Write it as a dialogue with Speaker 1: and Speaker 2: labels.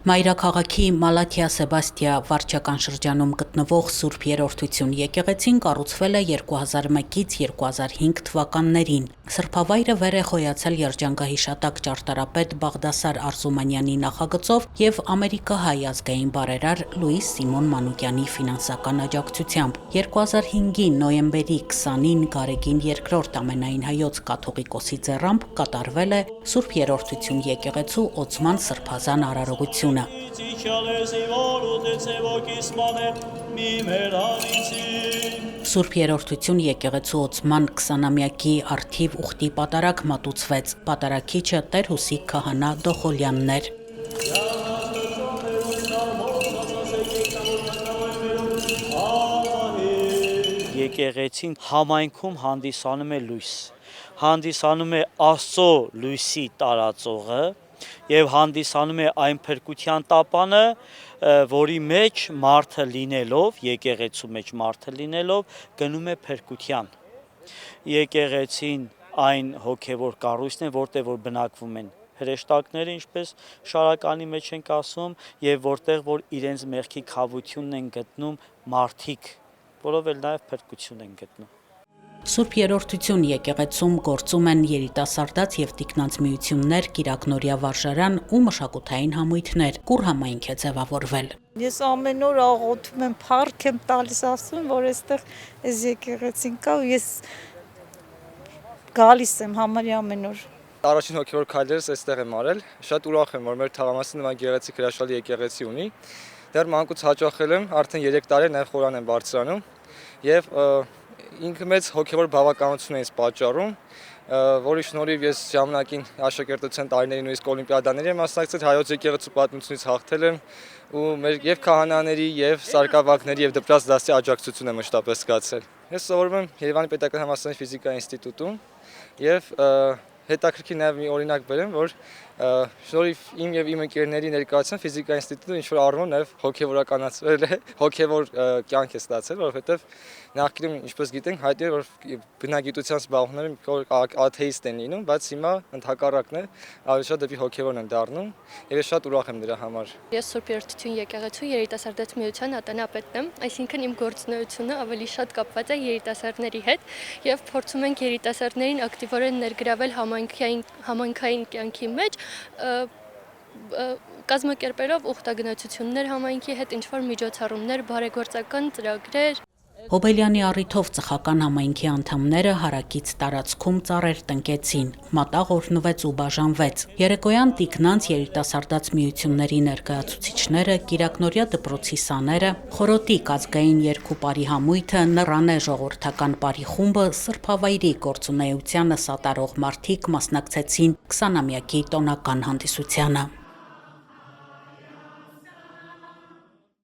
Speaker 1: Մայրաքաղաքի Մալաթիա Սեբաստիա վարչական շրջանում գտնվող Սուրբ Երրորդություն եկեղեցին կառուցվել է 2001-ից 2005 թվականներին։ Սրբավայրը վեր է խոյացել երջանկահիշատակ ճարտարապետ Բաղդասար Արզումանյանի նախագծով և ամերիկահայ ազգային բարերար Լուիս Սիմոն Մանուկյանի ֆինանսական աջակցությամբ։ 2005-ի նոյեմբերի 20-ին Գարեգին II ամենայն հայոց կաթողիկոսի ձեռամբ կատարվել է Սուրբ Երրորդություն եկեղեցու օծման սրբազան արարողությունը։ Սուրբ Երրորդություն եկեղեցու օծման 20-ամյակի առթիվ ուխտի պատարագ մատուցվեց։ Պատարագիչը Տեր Հուսիկ քահանա Դոխոլյանն էր։
Speaker 2: Եկեղեցին համայնքում հանդիսանում է լույս, հանդիսանում է Աստծո լույսի տարածողը եւ հանդիսանում է այն փրկության տապանը, որի մեջ մարդը լինելով, եկեղեցու մեջ մարդը լինելով, գնում է փրկության։ Եկեղեցին այն հոգևոր կառույցն է, որտեղ որ բնակվում են հրեշտակները, ինչպես շարականի մեջ ենք ասում, եւ որտեղ որ իրենց մեղքի քավությունն են գտնում մարդիկ, որով էլ նաեւ փրկություն են գտնում։
Speaker 1: Սուրբ Երրորդություն եկեղեցում գործում են երիտասարդաց եւ տիկնանց միություններ, կիրակնորյա վարժարան ու մշակութային համույթներ։ Կուր համայնք է ձևավորվել։
Speaker 3: Ես ամեն օր աղոթում եմ, փառք եմ տալիս Աստծուն, որ այստեղ այս եկեղեցին կա ու ես գալիս եմ համարյա ամեն օր։
Speaker 4: Առաջին հոգևոր քայլերս այստեղ եմ արել։ Շատ ուրախ եմ, որ մեր թաղամասը նման գեղեցիկ հրաշալի եկեղեցի ունի։ Դեռ մանկուց հաճախել եմ, արդեն 3 տարի նաև խորան եմ բարձրանում եւ ինքը մեծ հոգևոր բավականություն է ինձ պատճառում, որի շնորհիվ ես ժամանակին աշակերտության տարիների նույնիսկ օլիմպիադաների եմ մասնակցել, հայոց եկեղեցու պատմությունից հաղթել եմ ու մեր եւ քահանաների եւ սարկավագների եւ դպրաց դասի աջակցություն եմ մշտապես զգացել։ Ես սովորում եմ Երևանի Պետական Համալսարանի ֆիզիկայի ինստիտուտում եւ հետաքրքիր նաև մի օրինակ բերեմ, որ շնորհիվ իմ եւ իմ ընկերների ներկայացան ֆիզիկայի ինստիտուտը ինչ որ առումով նաև հոգեվորականացվել է, հոգևոր կյանք է ստացել, որովհետեւ նախկինում, ինչպես գիտենք, հայտնի է, որ բնագիտության զբաղողները աթեիստ են լինում, բայց հիմա ընդհակառակն է, ավելի շատ դեպի հոգևորն են դառնում, եւ ես շատ ուրախ եմ դրա համար։
Speaker 5: Ես Սուրբ Երրորդություն եկեղեցու երիտասարդաց միության ատենապետն եմ, այսինքն իմ գործունեությունը ավելի շատ կապված է երիտասարդների հետ եւ փորձում ենք երիտասարդներին ակտիվորեն ներգրավել համայնքային կյանքի մեջ, կազմակերպելով ուխտագնացություններ համայնքի հետ, ինչ-որ միջոցառումներ, բարեգործական ծրագրեր։
Speaker 1: Հոբելյանի առիթով ծխական համայնքի անդամները հարակից տարածքում ծառեր տնկեցին, մատաղ օրհնվեց ու բաժանվեց։ Երեկոյան տիկնանց երիտասարդաց միությունների ներկայացուցիչները, կիրակնորյա դպրոցի սաները, Խորոտիկ ազգային երգու պարի համույթը, Նռանե ժողովրդական պարի խումբը, սրբավայրի գործունեությանը սատարող մարդիկ մասնակցեցին 20-ամյակի տոնական հանդիսությանը։